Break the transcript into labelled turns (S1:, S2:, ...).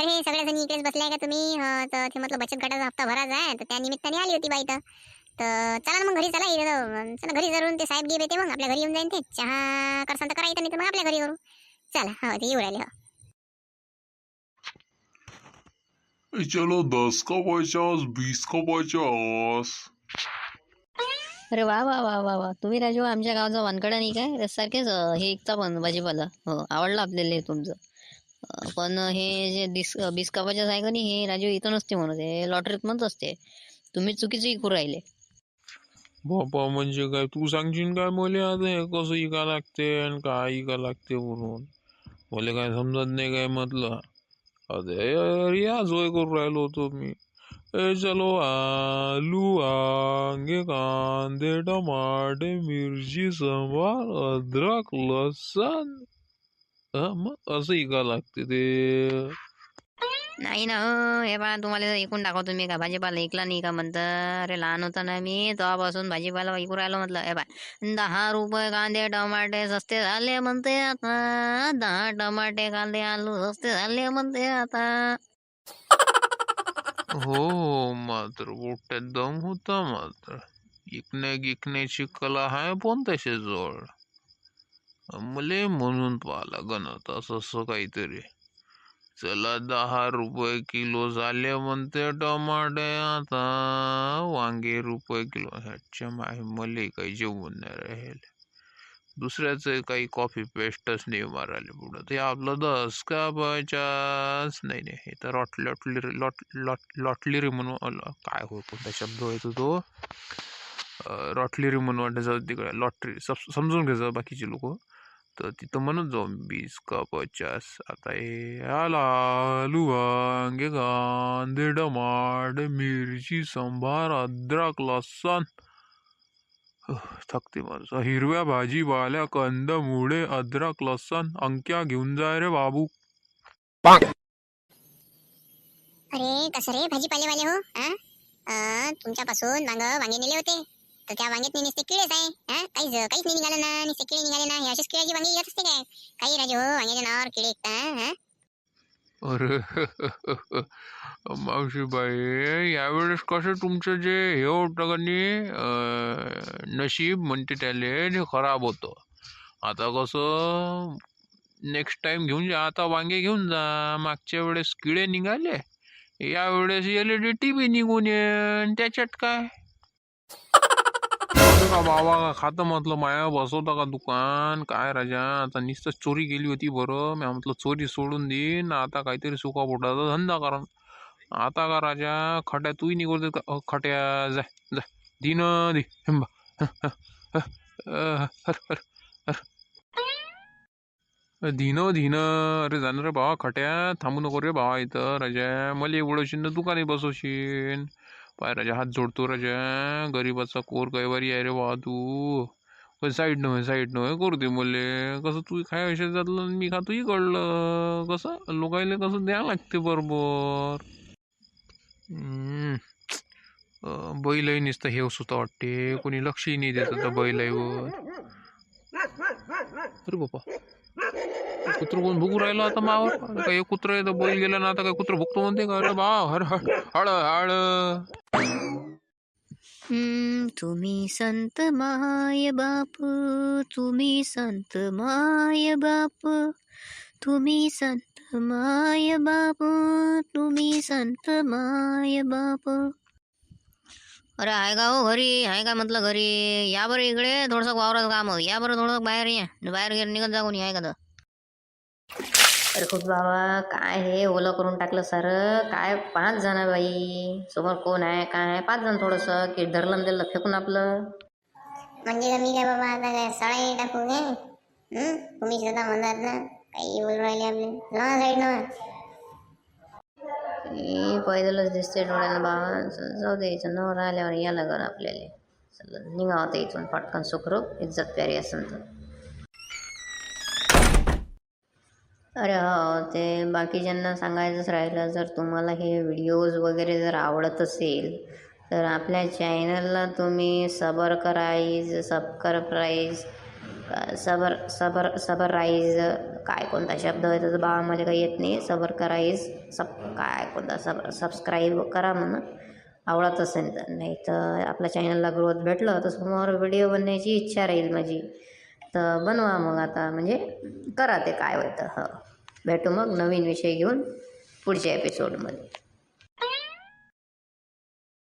S1: अरे सगळ्याजणी इकडेच बसले आहे का तुम्ही? तर ते म्हटलं बचत गटाचा हप्ता भरायचा आहे, तर त्या निमित्ताने आली होती बाई. तर चला ना मग घरी चला. चला घरी जरून ते साहेब गिब येते, मग आपल्या घरी येऊन जाईन ते. चहा करसान तर करायचं, नाही तर मग आपल्या घरी करू. चला, हो ते येऊ राहिले. हो
S2: चलो 10 का 50, 20 का 50.
S3: अरे वा वा वा वा वा, तुम्ही राजू आमच्या गावचा वानकडा नाही काय? त्यासारखेच हे एकचा पण भाजीपाला हो आवडला आपल्याला हे तुमचं. पण हे जे बीस कापायचं आहे का नाही, हे राजू इथं नसते म्हणत, हे लॉटरीत म्हणत असते. तुम्ही चुकीचं इकू राहिले.
S2: बापा म्हणजे काय, तू सांगशील काय मला आता हे कसं इका लागते आणि काय इका लागते म्हणून? मला काय समजत नाही काय म्हटलं. अरे या सोय करून राहिलो होतो मी. चलो आलू वांगे कांदे टमाटे मिरची सांबार अद्रक लसण. मग असं इका लागते ते.
S3: नाही ना हे बा, तुम्हाला ऐकून दाखवतो मी का भाजीपाला ऐकला नाही का म्हणतं. अरे लहान होता ना मी तेव्हापासून भाजीपाला ऐकू राहिलो म्हटलं. हे बा 10 रुपये कांदे टमाटे सस्ते झाले म्हणते आता. 10 टमाटे कांदे आलू सस्ते झाले म्हणते आता.
S2: हो मात्र पोट्यात दम होता मात्र. इकण्याची कला आहे पण त्याच्याजवळ. मले म्हणून पाहा लागन आता असं काहीतरी. चला 10 रुपये किलो झाले म्हणते टमाटे आता. वांगे रुपये किलो. ह्याच्या माहे मले काही जेवण नाही राहील. दुसऱ्याचं काही कॉफी पेस्टच नाही मारायला पुढं. ते आपलं 10 का 50. नाही हे तर लॉटली रे म्हणून काय हो कोणता शब्द व्हायचा तो. रॉटली रे म्हणून वाटायचं तिकडे लॉटरी समजून घ्यायचं बाकीचे लोक. तर तिथं म्हणत जाऊ 20 का 50. आता हे आलू वांगे कांदे टमाटे मिरची सांबार अद्रक लसण. थकते माणसं. हिरव्या भाजीपाल्या कंदमुळे अद्रक लसण अंक्या घेऊन जाय रे बाबू.
S1: अरे कसं रे भाजीपालेवाले हो? तुमच्यापासून वांगे नेले होते, तर त्या वांग्यात नुसते किडेच आहे. काहीच नाही निघालं ना, नुसते किडे निघाले ना. हे अशीच किड्याची वांगी येत असते काय? काही राजू हो, वांग्याच्या नावावर किडे हा?
S2: अरे मावशीबाई, यावेळेस कसं तुमचं जे हे होतं का नाही, नशीब म्हणते त्याले ते खराब होतं. आता कसं नेक्स्ट टाइम घेऊन जा. आता वांगे घेऊन जा. मागच्या वेळेस किडे निघाले, यावेळेस LED TV निघून ये. त्याच्यात काय का बाबा खातं म्हटलं माया बसवता का दुकान काय राजा. आता नुसतं चोरी केली होती बरं, मी म्हटलं चोरी सोडून देईन आता काहीतरी सुका पोटाचा धंदा करा. आता का राजा खट्या तूही निघून दे का खट्या. जाय जाय दिन दे हिंबा. धीन अरे जाणार रे बाबा खट्या. थांबू नको रे बाबा इथं राजा. मला एवढं दुकाने बसवशीन. पाय राजा हात जोडतो राजा. गरीबाचा कोर कैवारी आहे रे बाबा तू. साईड नव्हे करू दे मले. कसं तू खाय जातलं मी खातो कळलं. कसं लोकायला कसं द्यावं लागते बरोबर. बैलही नुसतं हे सुद्धा वाटते. कोणी लक्षही नाही देत आता बैलाईवर. अरे बापा कुत्र कोण भुकू राहिलं आता मावर. काय कुत्र आहे तर बैल गेला ना, आता काय कुत्र भुकतो म्हणते का? अरे बा हळ हळ हळ.
S3: तुम्ही संत माय बाप, तुम्ही संत माय बाप, तुम्ही संत माय बाप, तुम्ही संत माय बाप. अरे आहे का हो घरी? आहे का म्हटलं घरी? या बरं इकडे, थोडंसं वावराचं काम या बरं, थोडं बाहेर या. बाहेर निघत जा कोणी आहे का तर. अरे खूप बाबा काय हे ओलं करून टाकलं सारं. काय 5 जण बाई समोर कोण आहे काय आहे? 5 जण थोडंसं की धरलं दिलं फेकून आपलं.
S1: म्हणजे मी काय बाबा आता काय सळाई टाकू काय? तुम्ही सुद्धा म्हणतात ना काही बोलून राहिले आपले. ना साईड ना
S3: पैदलच दिसते डोळ्याला बाबा. जाऊ द्यायचं न राहिल्यावर यायला घर आपल्याला. चला निघावं इथून पटकन सुखरूप इज्जत प्यारी असेल तर. अरे हो ते बाकीच्यांना सांगायचंच राहिलं, जर तुम्हाला हे व्हिडिओज वगैरे जर आवडत असेल तर आपल्या चॅनलला तुम्ही सबस्क्राईब सबर राईज काय कोणता शब्द आहे त्याचा बा मला काही येत नाही. सबर कराईज काय कोणता सबस्क्राईब करा म्हणून आवडत असेल तर. नाही तर आपल्या चॅनलला ग्रोथ भेटलं तर समोर व्हिडिओ बनवायची इच्छा राहील माझी, तर बनवा मग आता, म्हणजे करा ते काय होतं. हो, भेटू मग नवीन विषय घेऊन पुढच्या एपिसोडमध्ये.